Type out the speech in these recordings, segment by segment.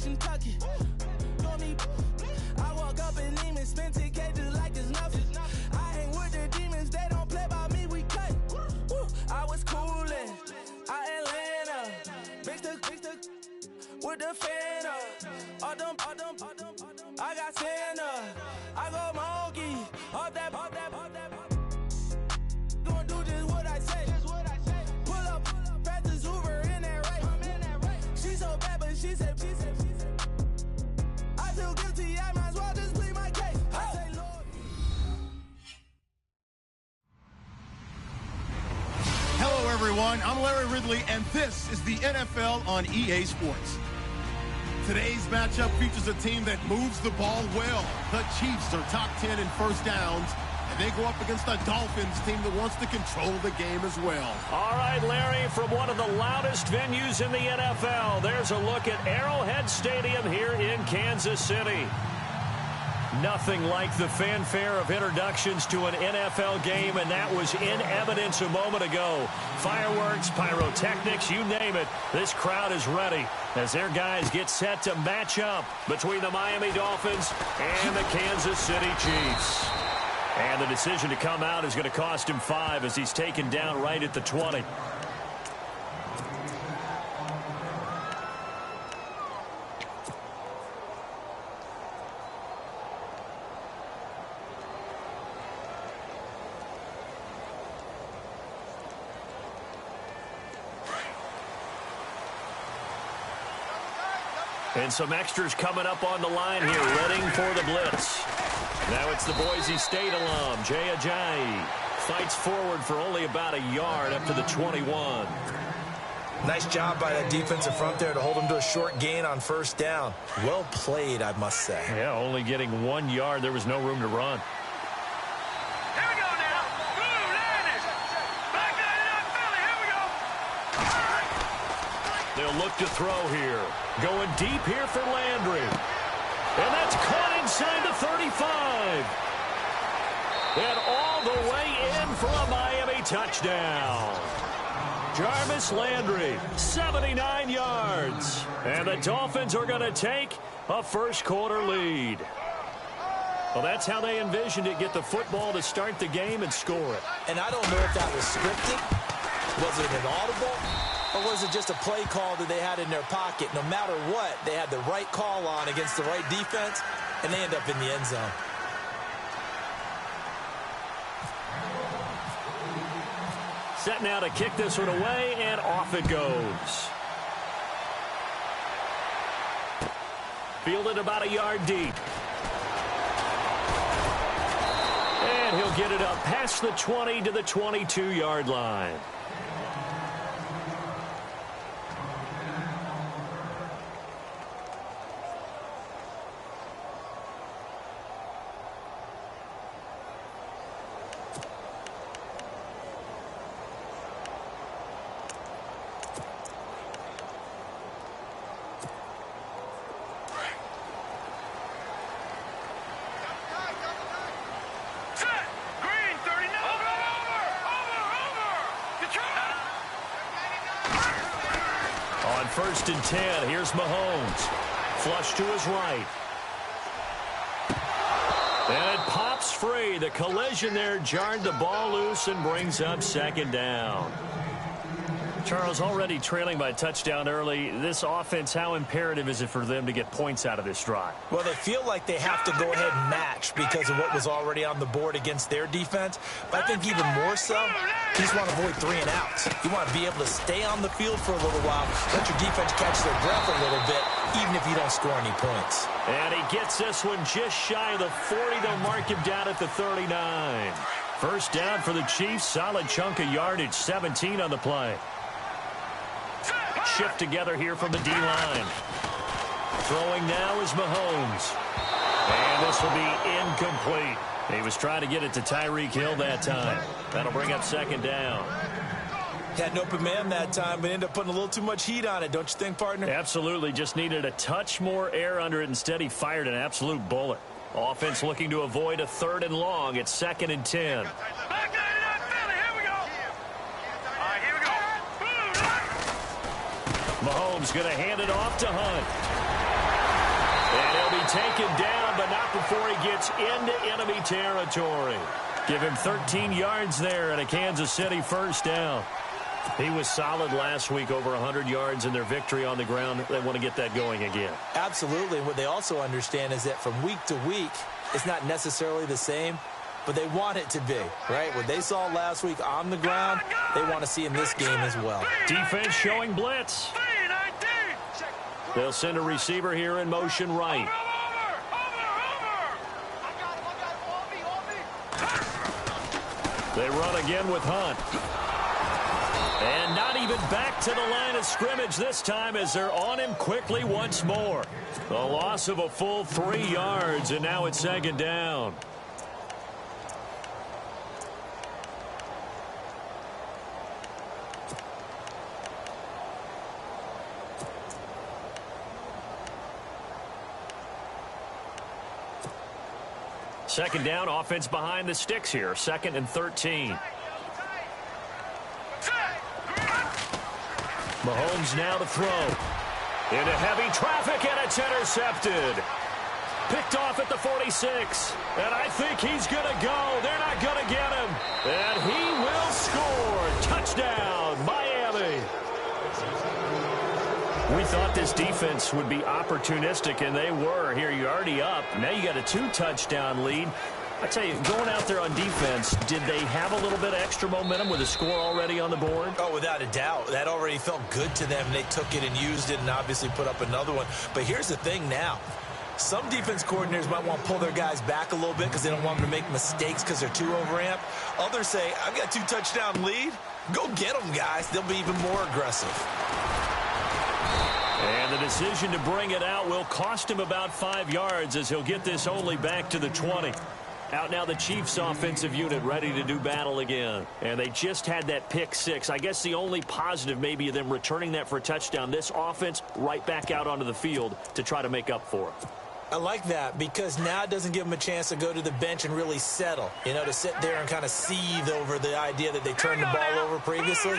Kentucky. I walk up in demons, spend 10K just like it's nothing. I hang with the demons, they don't play by me, we cut. I was coolin', Atlanta, mixed with the fan up. I got Santa, I go monkey, up that. Gonna do just what I say. Pull up, practice Uber in that race. She so bad, but she said. I feel guilty, I might as well just plead my case. I say, Lord. Hello, everyone. I'm Larry Ridley, and this is the NFL on EA Sports. Today's matchup features a team that moves the ball well. The Chiefs are top 10 in first downs, and they go up against a Dolphins team that wants to control the game as well. All right, Larry, from one of the loudest venues in the NFL, there's a look at Arrowhead Stadium here in Kansas City. Nothing like the fanfare of introductions to an NFL game, and that was in evidence a moment ago. Fireworks, pyrotechnics, you name it. This crowd is ready as their guys get set to match up between the Miami Dolphins and the Kansas City Chiefs. And the decision to come out is going to cost him 5 as he's taken down right at the 20. And some extras coming up on the line here, readying for the blitz. Now it's the Boise State alum, Jay Ajayi. Fights forward for only about a yard up to the 21. Nice job by that defensive front there to hold him to a short gain on first down. Well played, I must say. Yeah, only getting 1 yard. There was no room to run. Here we go now. Blue Landers. Back that it up, Philly. Here we go. They'll look to throw here. Going deep here for Landry. And that's caught inside the 35. And all the way in for a Miami touchdown. Jarvis Landry, 79 yards. And the Dolphins are going to take a first-quarter lead. Well, that's how they envisioned it, get the football to start the game and score it. And I don't know if that was scripted. Was it an audible? Or was it just a play call that they had in their pocket? No matter what, they had the right call on against the right defense, and they end up in the end zone. Set now to kick this one away, and off it goes. Fielded about a yard deep. And he'll get it up past the 20 to the 22-yard line. First and 10. Here's Mahomes. Flush to his right. And it pops free. The collision there jarred the ball loose and brings up second down. Charles, already trailing by a touchdown early. This offense, how imperative is it for them to get points out of this drive? Well, they feel like they have to go ahead and match because of what was already on the board against their defense. But I think even more so, you just want to avoid 3 and outs. You want to be able to stay on the field for a little while, let your defense catch their breath a little bit, even if you don't score any points. And he gets this one just shy of the 40. They'll mark him down at the 39. First down for the Chiefs. Solid chunk of yardage, 17 on the play. Shift together here from the D-line. Throwing now is Mahomes. And this will be incomplete. He was trying to get it to Tyreek Hill that time. That'll bring up second down. Had an open man that time, but ended up putting a little too much heat on it, don't you think, partner? Absolutely. Just needed a touch more air under it. Instead, he fired an absolute bullet. Offense looking to avoid a 3rd and long. It's 2nd and 10. Mahomes going to hand it off to Hunt. taken down, but not before he gets into enemy territory. Give him 13 yards there and a Kansas City first down. He was solid last week, over 100 yards in their victory on the ground. They want to get that going again. Absolutely. What they also understand is that from week to week, it's not necessarily the same, but they want it to be, right? What they saw last week on the ground, they want to see in this game as well. Defense showing blitz. They'll send a receiver here in motion right. They run again with Hunt. And not even back to the line of scrimmage this time as they're on him quickly once more. A loss of a full 3 yards, and now it's second down. Second down, offense behind the sticks here. 2nd and 13. Mahomes now to throw. Into heavy traffic, and it's intercepted. Picked off at the 46. And I think he's going to go. They're not going to get him. And he will score. Touchdown, Miami. We thought this defense would be opportunistic, and they were. Here, you're already up. Now you got a 2-touchdown lead. I tell you, going out there on defense, did they have a little bit of extra momentum with a score already on the board? Oh, without a doubt. That already felt good to them. They took it and used it and obviously put up another one. But here's the thing now. Some defense coordinators might want to pull their guys back a little bit because they don't want them to make mistakes because they're too overamped. Others say, I've got a 2-touchdown lead. Go get them, guys. They'll be even more aggressive. And the decision to bring it out will cost him about 5 yards as he'll get this only back to the 20. Out now the Chiefs offensive unit ready to do battle again. And they just had that pick 6. I guess the only positive maybe of them returning that for a touchdown. This offense right back out onto the field to try to make up for it. I like that because now it doesn't give them a chance to go to the bench and really settle, to sit there and kind of seethe over the idea that they turned the ball over previously.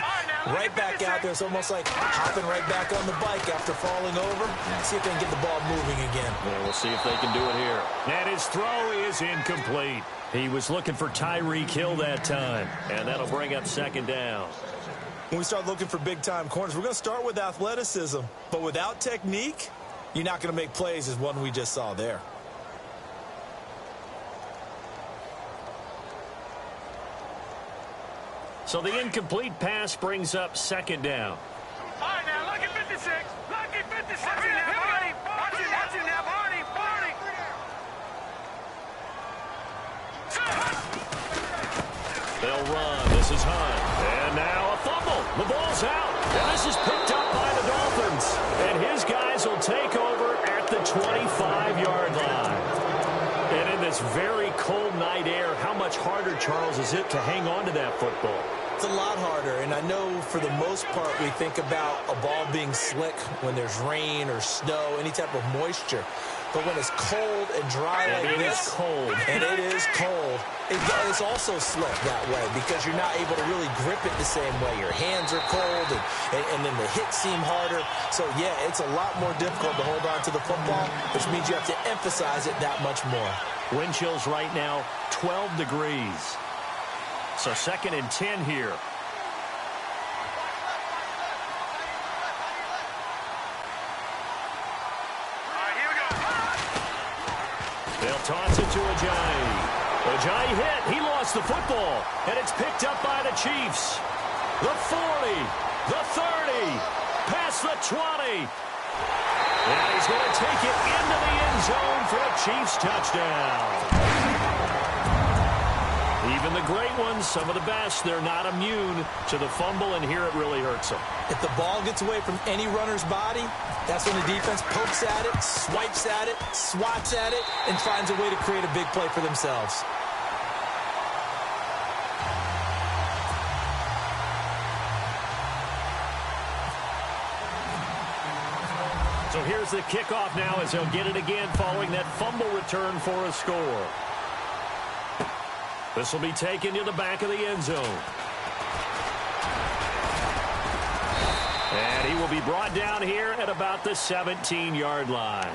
Right back out there, it's almost like hopping right back on the bike after falling over. See if they can get the ball moving again. Yeah, we'll see if they can do it here. And his throw is incomplete. He was looking for Tyreek Hill that time, and that'll bring up second down. When we start looking for big-time corners, we're going to start with athleticism, but without technique, you're not going to make plays as one we just saw there. So the incomplete pass brings up second down. All right, now, look at 56. Look at 56. Watch it now, Barney. Watch it now, Barney. They'll run. This is Hunt. And now a fumble. The ball's out. And this is picked up by the Dolphins. And his guys will take over at the 25-yard line. And in this very cold night air, how much harder, Charles, is it to hang on to that football? It's a lot harder, and I know for the most part we think about a ball being slick when there's rain or snow, any type of moisture. But when it's cold and dry like this, and it is cold, it's also slick that way because you're not able to really grip it the same way. Your hands are cold, and then the hits seem harder. So, yeah, it's a lot more difficult to hold on to the football, which means you have to emphasize it that much more. Wind chills right now, 12 degrees. So 2nd and 10 here. They'll toss it to Ajayi. Ajayi hit. He lost the football. And it's picked up by the Chiefs. The 40. The 30. Past the 20. And he's going to take it into the end zone for a Chiefs touchdown. Even the great ones, some of the best, they're not immune to the fumble, and here it really hurts them. If the ball gets away from any runner's body, that's when the defense pokes at it, swipes at it, swats at it, and finds a way to create a big play for themselves. So here's the kickoff now as they'll get it again following that fumble return for a score. This will be taken to the back of the end zone. And he will be brought down here at about the 17-yard line.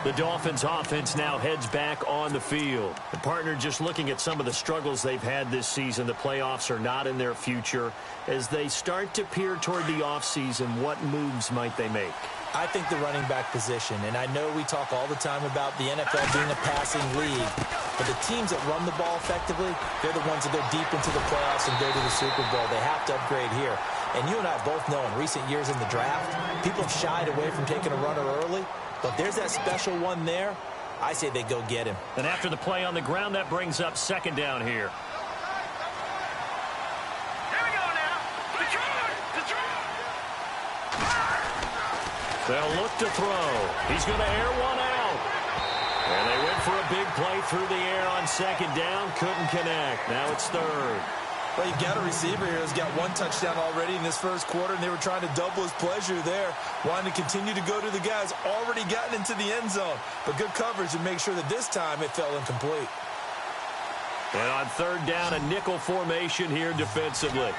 The Dolphins offense now heads back on the field. The partner, just looking at some of the struggles they've had this season, the playoffs are not in their future. As they start to peer toward the offseason, what moves might they make? I think the running back position, and I know we talk all the time about the NFL being a passing league, but the teams that run the ball effectively, they're the ones that go deep into the playoffs and go to the Super Bowl. They have to upgrade here. And you and I both know in recent years in the draft, people have shied away from taking a runner early, but there's that special one there. I say they go get him. And after the play on the ground, that brings up second down here. Here we go now. Detroit! They'll look to throw. He's going to air one out. And they went for a big play through the air on second down. Couldn't connect. Now it's third. Well, you've got a receiver here who's got one touchdown already in this first quarter, and they were trying to double his pleasure there, wanting to continue to go to the guys already gotten into the end zone. But good coverage to make sure that this time it fell incomplete. And on third down, a nickel formation here defensively.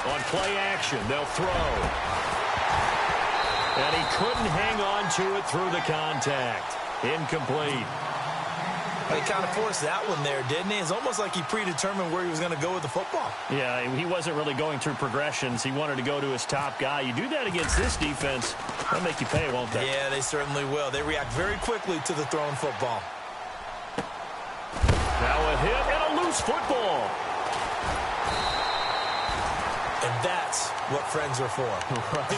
On play action, they'll throw. And he couldn't hang on to it through the contact. Incomplete. He kind of forced that one there, didn't he? It's almost like he predetermined where he was going to go with the football. Yeah, he wasn't really going through progressions. He wanted to go to his top guy. You do that against this defense, they'll make you pay, won't they? Yeah, they certainly will. They react very quickly to the thrown football. Now a hit and a loose football. And that's what friends are for. Right.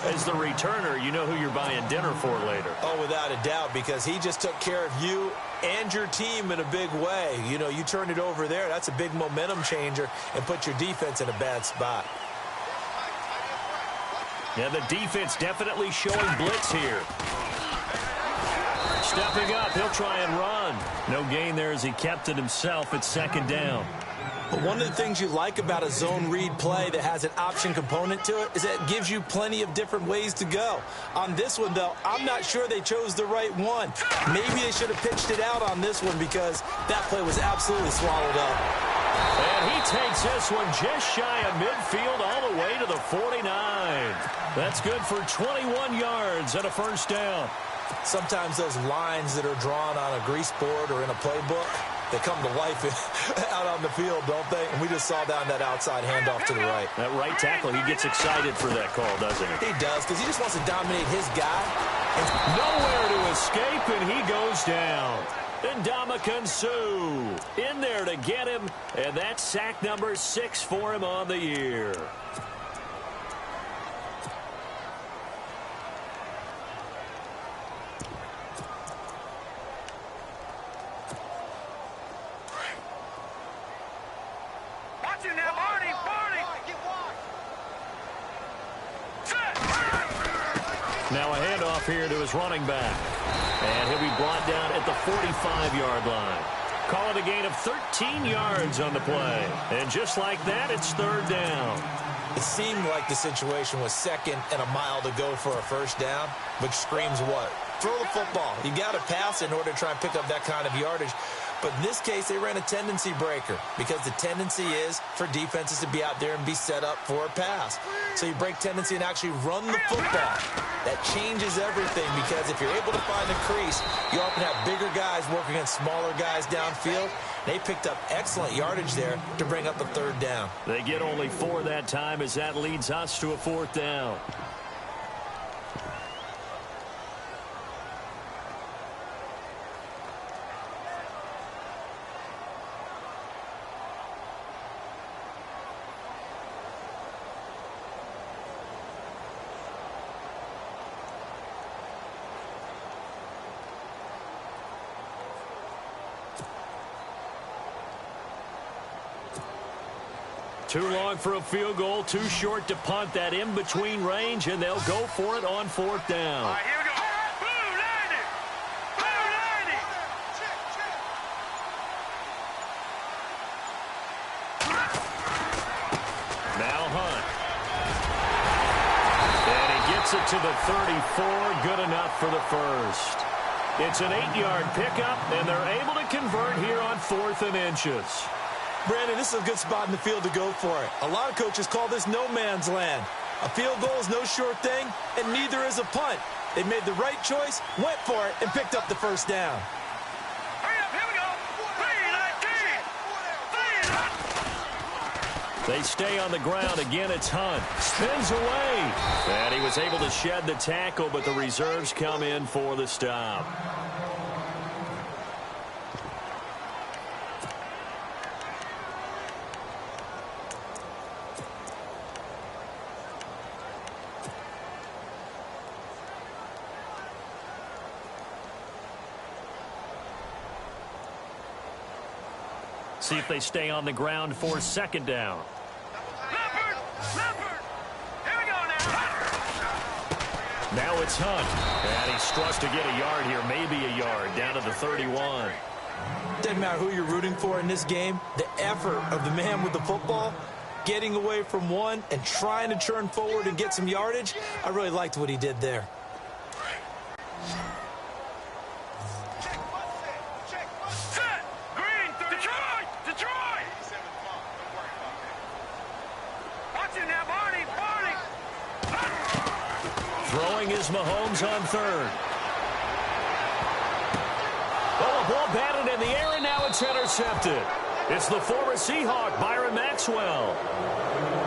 As the returner, you know who you're buying dinner for later. Oh, without a doubt, because he just took care of you and your team in a big way. You know, you turned it over there. That's a big momentum changer and put your defense in a bad spot. Yeah, the defense definitely showing blitz here. Stepping up, he'll try and run. No gain there as he kept it himself at second down. But one of the things you like about a zone read play that has an option component to it is that it gives you plenty of different ways to go. On this one, though, I'm not sure they chose the right one. Maybe they should have pitched it out on this one because that play was absolutely swallowed up. And he takes this one just shy of midfield all the way to the 49. That's good for 21 yards and a first down. Sometimes those lines that are drawn on a grease board or in a playbook, they come to life out on the field, don't they? And we just saw down that outside handoff to the right. That right tackle, he gets excited for that call, doesn't he? He does, because he just wants to dominate his guy. Nowhere to escape, and he goes down. And Ndamukong Suh in there to get him, and that's sack number 6 for him on the year. Now a handoff here to his running back. And he'll be brought down at the 45-yard line. Call it a gain of 13 yards on the play. And just like that, it's third down. It seemed like the situation was second and a mile to go for a first down, which screams what? Throw the football. You got to pass in order to try and pick up that kind of yardage. But in this case, they ran a tendency breaker because the tendency is for defenses to be out there and be set up for a pass. So you break tendency and actually run the football. That changes everything because if you're able to find a crease, you often have bigger guys working against smaller guys downfield. They picked up excellent yardage there to bring up a third down. They get only 4 that time as that leads us to a fourth down. Too long for a field goal, too short to punt. That in-between range, and they'll go for it on fourth down. All right, here we go. Boom, landed. Boom, landed. Now Hunt. And he gets it to the 34. Good enough for the first. It's an 8-yard pickup, and they're able to convert here on 4th and inches. Brandon, this is a good spot in the field to go for it. A lot of coaches call this no man's land. A field goal is no sure thing, and neither is a punt. They made the right choice, went for it, and picked up the first down. Hurry up, here we go. 3-19. They stay on the ground. Again, it's Hunt. Spins away. And he was able to shed the tackle, but the reserves come in for the stop. See if they stay on the ground for 2nd down. Leopard. Here we go now. Now it's Hunt. And he struggles to get a yard here, maybe a yard, down to the 31. Doesn't matter who you're rooting for in this game. The effort of the man with the football, getting away from one and trying to turn forward and get some yardage, I really liked what he did there. Throwing is Mahomes on 3rd. Oh, a ball batted in the air, and now it's intercepted. It's the former Seahawk, Byron Maxwell.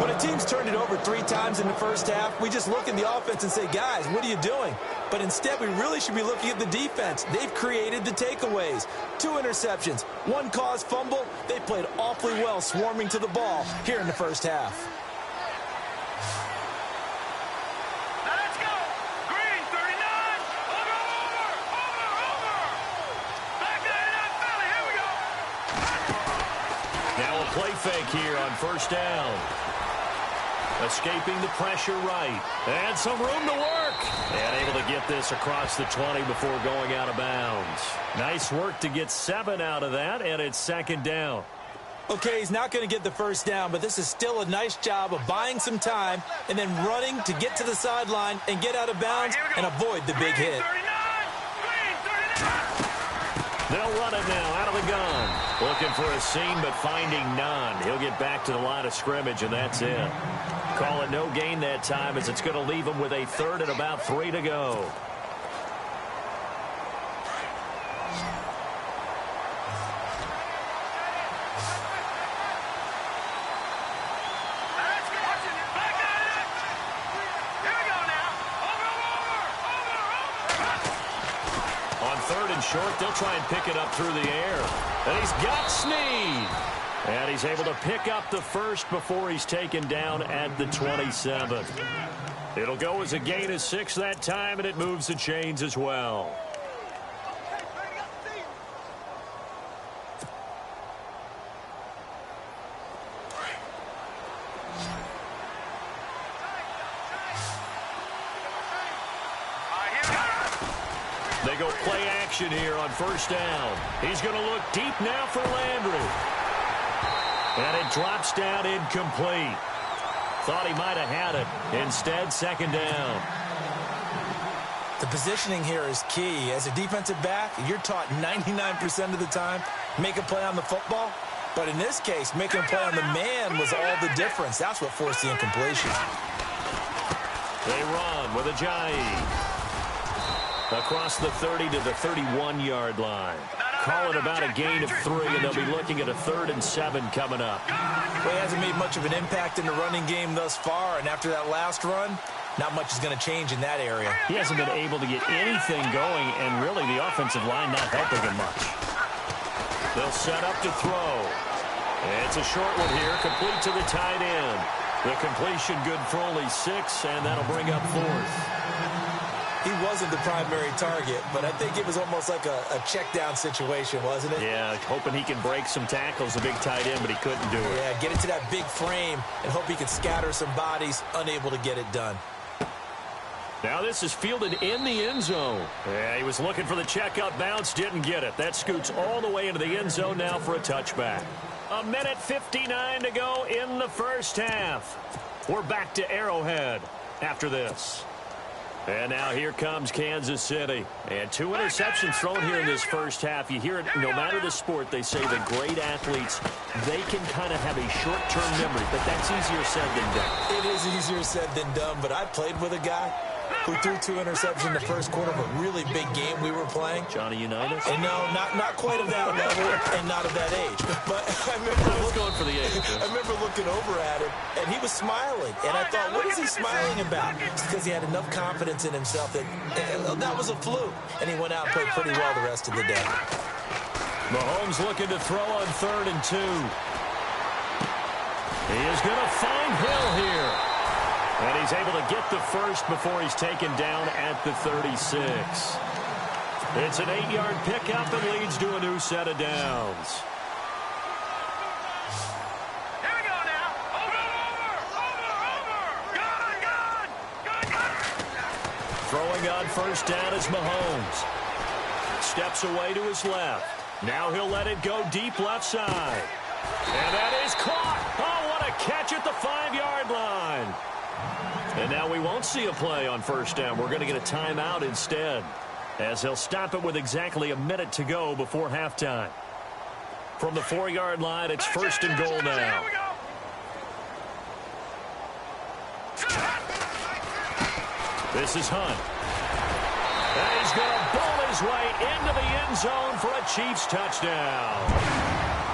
When a team's turned it over 3 times in the first half, we just look at the offense and say, guys, what are you doing? But instead, we really should be looking at the defense. They've created the takeaways. 2 interceptions, 1 caused fumble. They played awfully well swarming to the ball here in the first half. Play fake here on 1st down. Escaping the pressure right. And some room to work. And able to get this across the 20 before going out of bounds. Nice work to get 7 out of that, and it's 2nd down. Okay, he's not going to get the first down, but this is still a nice job of buying some time and then running to get to the sideline and get out of bounds and avoid the big hit. They'll run it now out of the gun. Looking for a seam, but finding none. He'll get back to the line of scrimmage, and that's it. Call it no gain that time, as it's going to leave him with a 3rd and about 3 to go. Short, they'll try and pick it up through the air. And he's got Snead. And he's able to pick up the first before he's taken down at the 27. It'll go as a gain of 6 that time, and it moves the chains as well. They go play action here on 1st down. He's going to look deep now for Landry. And it drops down incomplete. Thought he might have had it. Instead, 2nd down. The positioning here is key. As a defensive back, you're taught 99% of the time, make a play on the football. But in this case, making a play on the man was all the difference. That's what forced the incompletion. They run with Ajayi. Across the 30 to the 31-yard line. Call it about a gain of 3, and they'll be looking at a 3rd and 7 coming up. Well, he hasn't made much of an impact in the running game thus far, and after that last run, not much is going to change in that area. He hasn't been able to get anything going, and really the offensive line not helping him much. They'll set up to throw. It's a short one here, complete to the tight end. The completion good for only 6, and that'll bring up 4th. He wasn't the primary target, but I think it was almost like a check-down situation, wasn't it? Yeah, hoping he can break some tackles, a big tight end, but he couldn't do it. Yeah, get into that big frame and hope he can scatter some bodies, unable to get it done. Now this is fielded in the end zone. Yeah, he was looking for the check-up bounce, didn't get it. That scoots all the way into the end zone now for a touchback. 1:59 to go in the first half. We're back to Arrowhead after this. And now here comes Kansas City. And 2 interceptions thrown here in this first half. You hear it, no matter the sport, they say the great athletes, they can kind of have a short-term memory, but that's easier said than done. It is easier said than done, but I played with a guy who threw 2 interceptions in the first quarter of a really big game we were playing. Johnny Unitas? And no, not quite of that level and not of that age. But I remember going for the age. I remember looking over at him, and he was smiling. And I thought, what is he smiling about? It's because he had enough confidence in himself that that was a fluke. And he went out and played pretty well the rest of the day. Mahomes looking to throw on 3rd and 2. He is going to find Hill here. And he's able to get the first before he's taken down at the 36. It's an 8-yard pickup and leads to a new set of downs. Here we go now. Over. Good. Throwing on 1st down is Mahomes. Steps away to his left. Now he'll let it go deep left side. And that is caught. Oh, what a catch at the 5-yard line. And now we won't see a play on 1st down. We're going to get a timeout instead, as they'll stop it with exactly a minute to go before halftime. From the 4-yard line, it's 1st and goal now. This is Hunt. And he's going to bowl his way into the end zone for a Chiefs touchdown.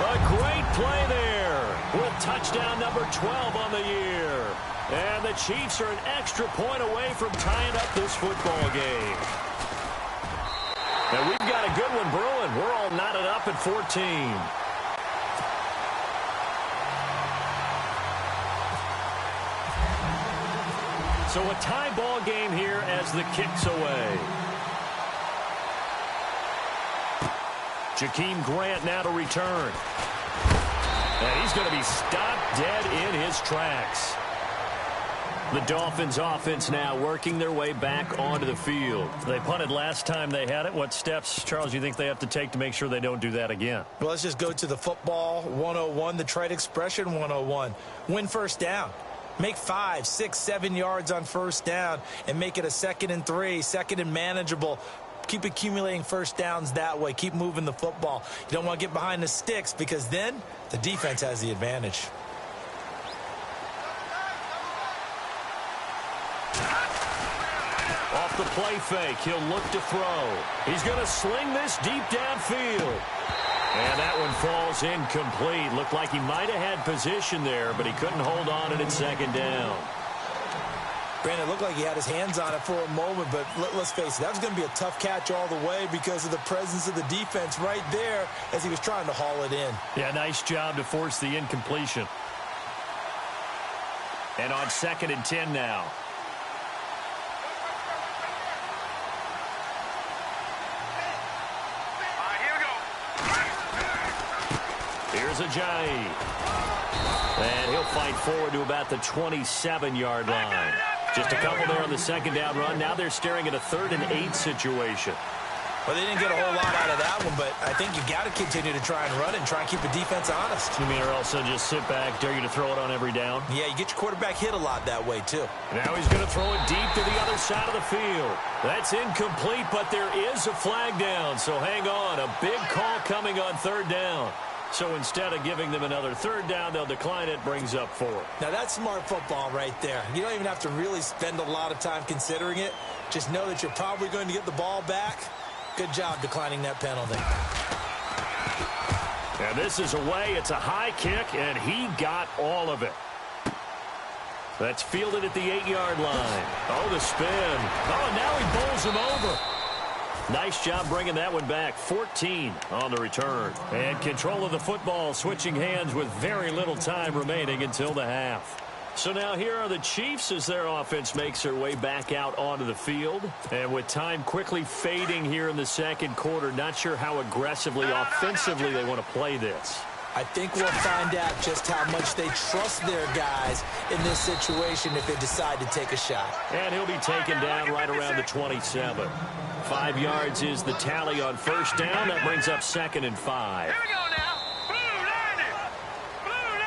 A great play there with touchdown number 12 on the year. And the Chiefs are an extra point away from tying up this football game. And we've got a good one brewing. We're all knotted up at 14. So a tie ball game here as the kick's away. Jakeem Grant now to return. And he's going to be stopped dead in his tracks. The Dolphins offense now working their way back onto the field. They punted last time they had it. What steps, Charles, do you think they have to take to make sure they don't do that again? Well, let's just go to the football 101, the trade expression 101. Win 1st down. Make 5, 6, 7 yards on 1st down and make it a 2nd and 3, 2nd and manageable. Keep accumulating 1st downs that way. Keep moving the football. You don't want to get behind the sticks because then the defense has the advantage. Off the play fake, he'll look to throw. He's going to sling this deep downfield. And that one falls incomplete. Looked like he might have had position there, but he couldn't hold on to it 2nd down. Brandon, it looked like he had his hands on it for a moment, but let's face it, that was going to be a tough catch all the way because of the presence of the defense right there as he was trying to haul it in. Yeah, nice job to force the incompletion. And on 2nd and 10 now. Here's Ajayi. And he'll fight forward to about the 27-yard line. Just a couple there on the 2nd down run. Now they're staring at a 3rd and 8 situation. Well, they didn't get a whole lot out of that one, but I think you got to continue to try and run and try and keep the defense honest. You mean, or also just sit back, dare you to throw it on every down? Yeah, you get your quarterback hit a lot that way, too. Now he's going to throw it deep to the other side of the field. That's incomplete, but there is a flag down, so hang on. A big call coming on 3rd down. So instead of giving them another 3rd down, they'll decline it, brings up 4. Now, that's smart football right there. You don't even have to really spend a lot of time considering it. Just know that you're probably going to get the ball back. Good job declining that penalty. And this is away. It's a high kick, and he got all of it. That's fielded at the 8-yard line. Oh, the spin. Oh, and now he bowls him over. Nice job bringing that one back. 14 on the return. And control of the football switching hands with very little time remaining until the half. So now here are the Chiefs as their offense makes their way back out onto the field. And with time quickly fading here in the 2nd quarter, not sure how aggressively, offensively they want to play this. I think we'll find out just how much they trust their guys in this situation if they decide to take a shot. And he'll be taken down right around the 27. 5 yards is the tally on 1st down. That brings up 2nd and 5. Here we go now.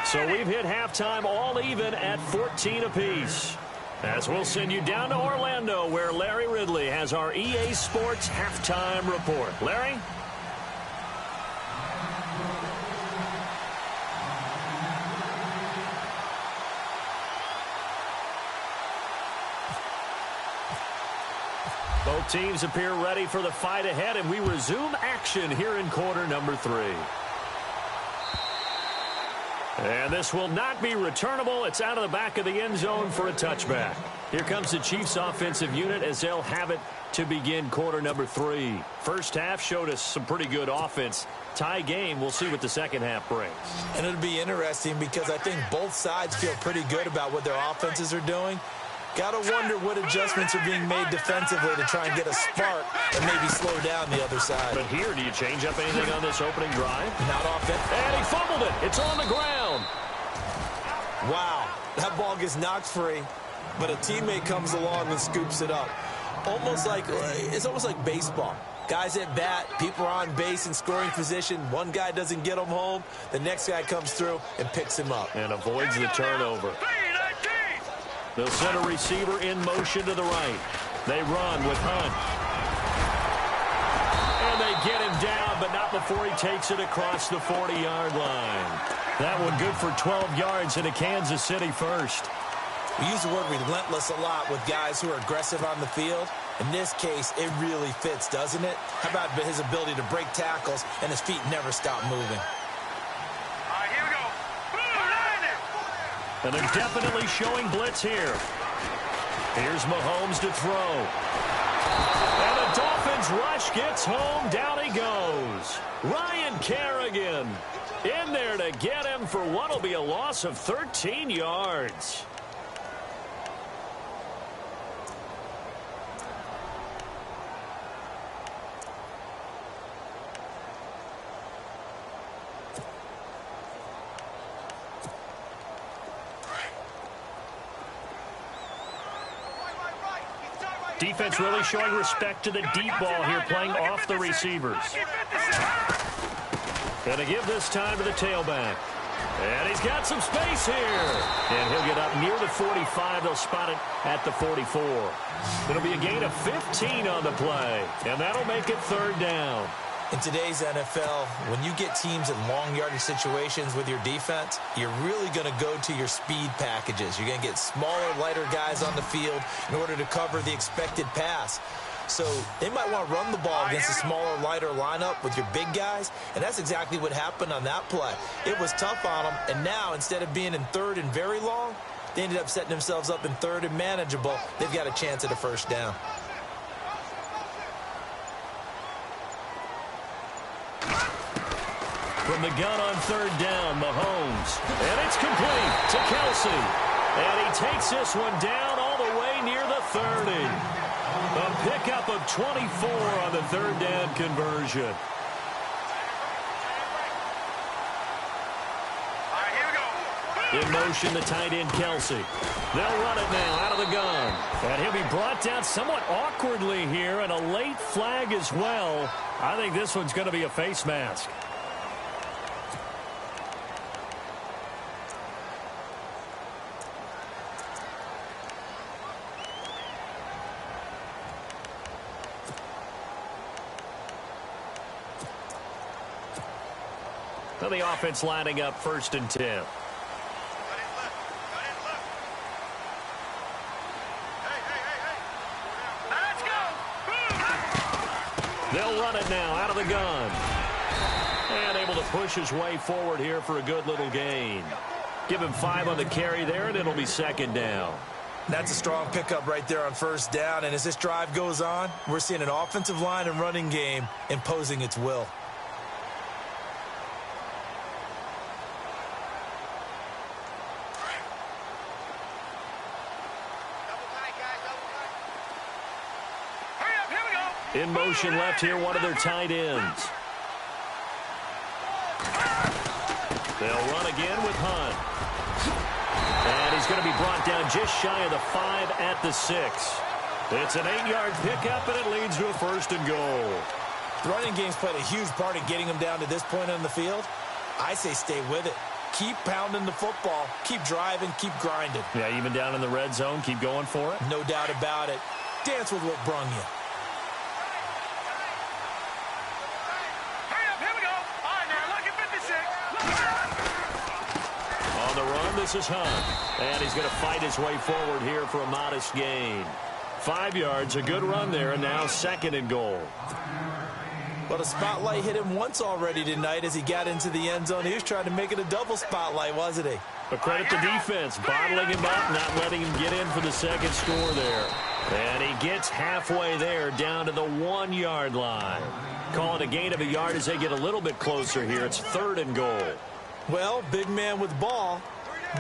So we've hit halftime all even at 14 apiece. As we'll send you down to Orlando, where Larry Ridley has our EA Sports halftime report. Larry? Both teams appear ready for the fight ahead, and we resume action here in quarter number 3. And this will not be returnable. It's out of the back of the end zone for a touchback. Here comes the Chiefs offensive unit as they'll have it to begin quarter number 3. First half showed us some pretty good offense. Tie game. We'll see what the second half brings. And it'll be interesting because I think both sides feel pretty good about what their offenses are doing. Got to wonder what adjustments are being made defensively to try and get a spark and maybe slow down the other side. But here, do you change up anything on this opening drive? Not offensive. And he fumbled it. It's on the ground. Wow, that ball gets knocked free, but a teammate comes along and scoops it up. It's almost like baseball. Guys at bat, people are on base in scoring position. One guy doesn't get him home. The next guy comes through and picks him up. And avoids the turnover. They'll send a receiver in motion to the right. They run with Hunt. And they get him down, but not before he takes it across the 40-yard line. That one good for 12 yards into Kansas City first. We use the word relentless a lot with guys who are aggressive on the field. In this case, it really fits, doesn't it? How about his ability to break tackles and his feet never stop moving? All right, here we go. And they're definitely showing blitz here. Here's Mahomes to throw. And the Dolphins rush gets home. Down he goes. Ryan Kerrigan in there to get him for what will be a loss of 13 yards. Defense really showing respect to the deep ball here, playing off the receivers. Going to give this time to the tailback. And he's got some space here. And he'll get up near the 45. They'll spot it at the 44. It'll be a gain of 15 on the play. And that'll make it third down. In today's NFL, when you get teams in long yardage situations with your defense, you're really going to go to your speed packages. You're going to get smaller, lighter guys on the field in order to cover the expected pass. So they might want to run the ball against a smaller, lighter lineup with your big guys, and that's exactly what happened on that play. It was tough on them, and now instead of being in third and very long, they ended up setting themselves up in third and manageable. They've got a chance at a first down. From the gun on third down, Mahomes. And it's complete to Kelsey. And he takes this one down all the way near the 30. A pickup of 24 on the third down conversion. All right, here we go. In motion, the tight end, Kelsey. They'll run it now out of the gun. And he'll be brought down somewhat awkwardly here, and a late flag as well. I think this one's going to be a face mask. So the offense lining up 1st and 10. They'll run it now out of the gun. And able to push his way forward here for a good little gain. Give him 5 on the carry there, and it'll be 2nd down. That's a strong pickup right there on 1st down. And as this drive goes on, we're seeing an offensive line and running game imposing its will. In motion left here, one of their tight ends. They'll run again with Hunt. And he's going to be brought down just shy of the 5 at the 6. It's an 8-yard pickup, and it leads to a 1st and goal. The running game's played a huge part in getting him down to this point on the field. I say stay with it. Keep pounding the football. Keep driving. Keep grinding. Yeah, even down in the red zone, keep going for it. No doubt about it. Dance with what brung you. Hurry up, here we go. All right, now, look at 56. On the run, this is Hunt. And he's going to fight his way forward here for a modest gain. 5 yards, a good run there, and now 2nd and goal. But a spotlight hit him once already tonight as he got into the end zone. He was trying to make it a double spotlight, wasn't he? But credit to defense, bottling him up, not letting him get in for the 2nd score there. And he gets halfway there, down to the 1-yard line. Call it a gain of a yard as they get a little bit closer here. It's 3rd and goal. Well, big man with ball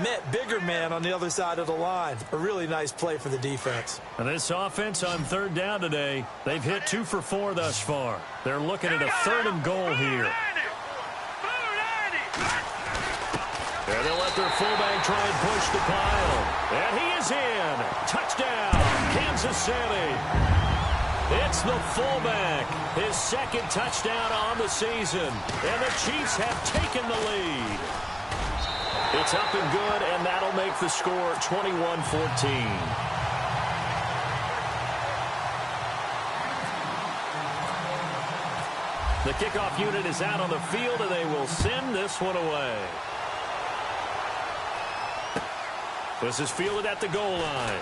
met bigger man on the other side of the line. A really nice play for the defense. And this offense on 3rd down today, they've hit 2 for 4 thus far. They're looking at a 3rd and goal here. And they'll let their fullback try and push the pile. And he is in. Touchdown, Kansas City. It's the fullback. His 2nd touchdown on the season. And the Chiefs have taken the lead. It's up and good, and that'll make the score 21-14. The kickoff unit is out on the field, and they will send this one away. This is fielded at the goal line.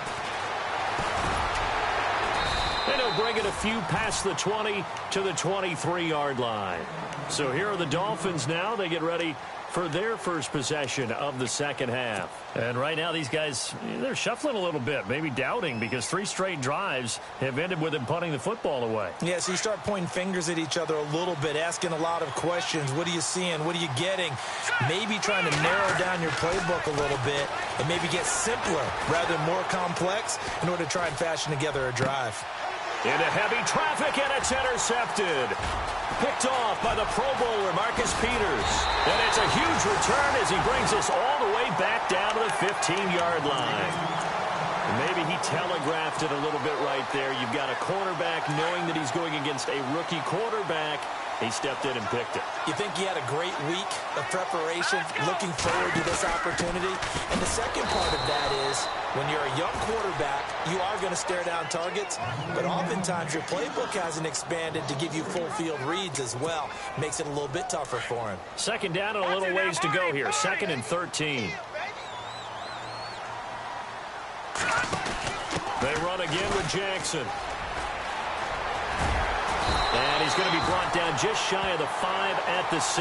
And he'll bring it a few past the 20 to the 23-yard line. So here are the Dolphins now. They get ready for their first possession of the 2nd half. And right now these guys, they're shuffling a little bit, maybe doubting, because 3 straight drives have ended with them punting the football away. Yeah, so you start pointing fingers at each other a little bit, asking a lot of questions. What are you seeing? What are you getting? Maybe trying to narrow down your playbook a little bit and maybe get simpler rather than more complex in order to try and fashion together a drive. Into heavy traffic, and it's intercepted. Picked off by the Pro Bowler, Marcus Peters. And it's a huge return as he brings us all the way back down to the 15-yard line. And maybe he telegraphed it a little bit right there. You've got a cornerback knowing that he's going against a rookie quarterback. He stepped in and picked it. You think he had a great week of preparation, looking forward to this opportunity? And the second part of that is, when you're a young quarterback, you are going to stare down targets, but oftentimes your playbook hasn't expanded to give you full field reads as well. Makes it a little bit tougher for him. 2nd down and a little ways to go here. 2nd and 13. They run again with Jackson. And he's going to be brought down just shy of the 5 at the 6.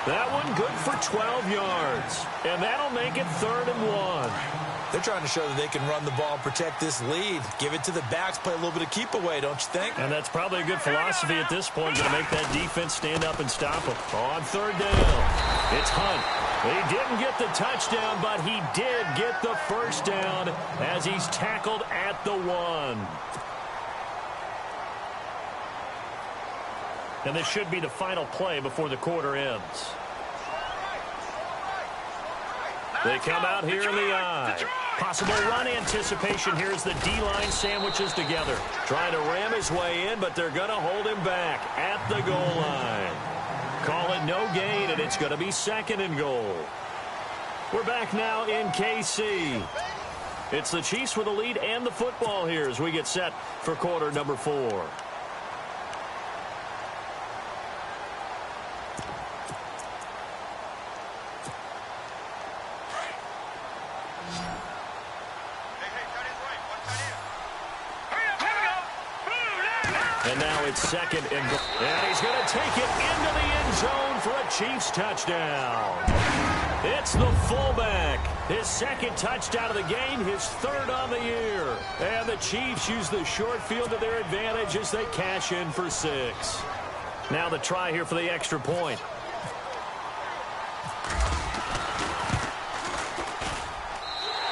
That one good for 12 yards. And that'll make it 3rd and 1. They're trying to show that they can run the ball and protect this lead. Give it to the backs, play a little bit of keep away, don't you think? And that's probably a good philosophy at this point, going to make that defense stand up and stop them. On 3rd down, it's Hunt. He didn't get the touchdown, but he did get the 1st down as he's tackled at the 1. And this should be the final play before the quarter ends. They come out here in the eye. Possible run anticipation here as the D-line sandwiches together. Trying to ram his way in, but they're going to hold him back at the goal line. Call it no gain, and it's going to be 2nd and goal. We're back now in KC. It's the Chiefs with the lead and the football here as we get set for quarter number 4. And now it's 2nd and goal. And he's going to take it into the end zone for a Chiefs touchdown. It's the fullback. His 2nd touchdown of the game, his 3rd on the year. And the Chiefs use the short field to their advantage as they cash in for 6. Now the try here for the extra point.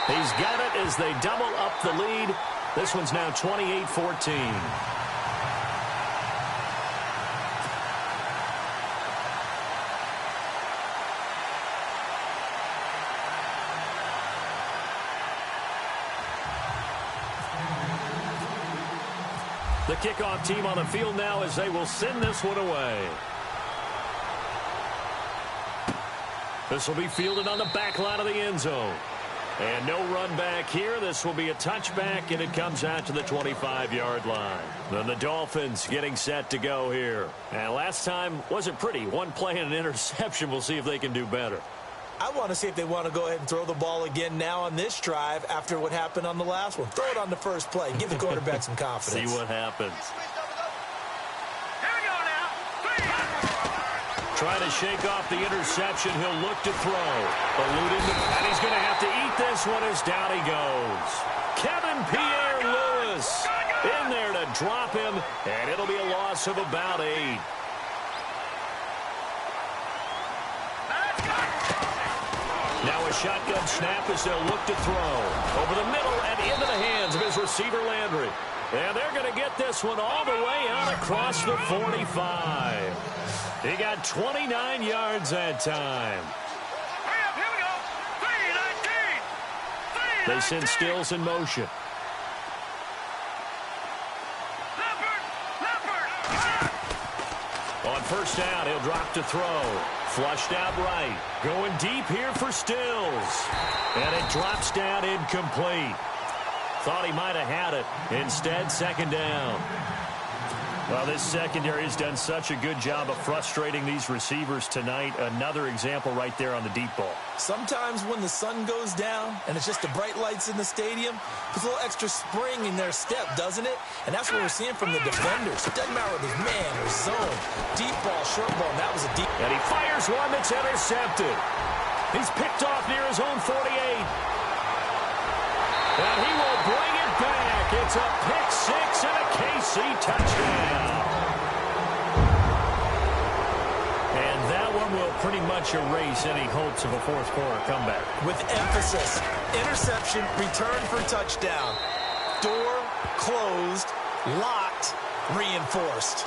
He's got it as they double up the lead. This one's now 28-14. The kickoff team on the field now as they will send this one away. This will be fielded on the back line of the end zone. And no run back here. This will be a touchback, and it comes out to the 25-yard line. Then the Dolphins getting set to go here. And last time wasn't pretty. One play and an interception. We'll see if they can do better. I want to see if they want to go ahead and throw the ball again now on this drive after what happened on the last one. Throw it on the first play. Give the quarterback some confidence. See what happens. Here we go now. Trying to shake off the interception. He'll look to throw. Eluding and he's going to have to eat this one as down he goes. Kevin Pierre-Louis in there to drop him, and it'll be a loss of about 8. Now a shotgun snap as they'll look to throw. Over the middle and into the hands of his receiver, Landry. And they're going to get this one all the way out across the 45. He got 29 yards that time. Hurry up, here we go. 3-19. They send Stills in motion. Leopard. On first down, he'll drop to throw. Flushed out right. Going deep here for Stills. And it drops down incomplete. Thought he might have had it. Instead, second down. Well, this secondary has done such a good job of frustrating these receivers tonight. Another example right there on the deep ball. Sometimes when the sun goes down and it's just the bright lights in the stadium, puts a little extra spring in their step, doesn't it? And that's what we're seeing from the defenders. It doesn't matter whether it's man or zone. Deep ball, short ball, and that was a deep. And he fires one that's intercepted. He's picked off near his own 48. And he will bring it back. It's a pick six and a KC touchdown. And that one will pretty much erase any hopes of a fourth quarter comeback. With emphasis, interception, return for touchdown. Door closed, locked, reinforced.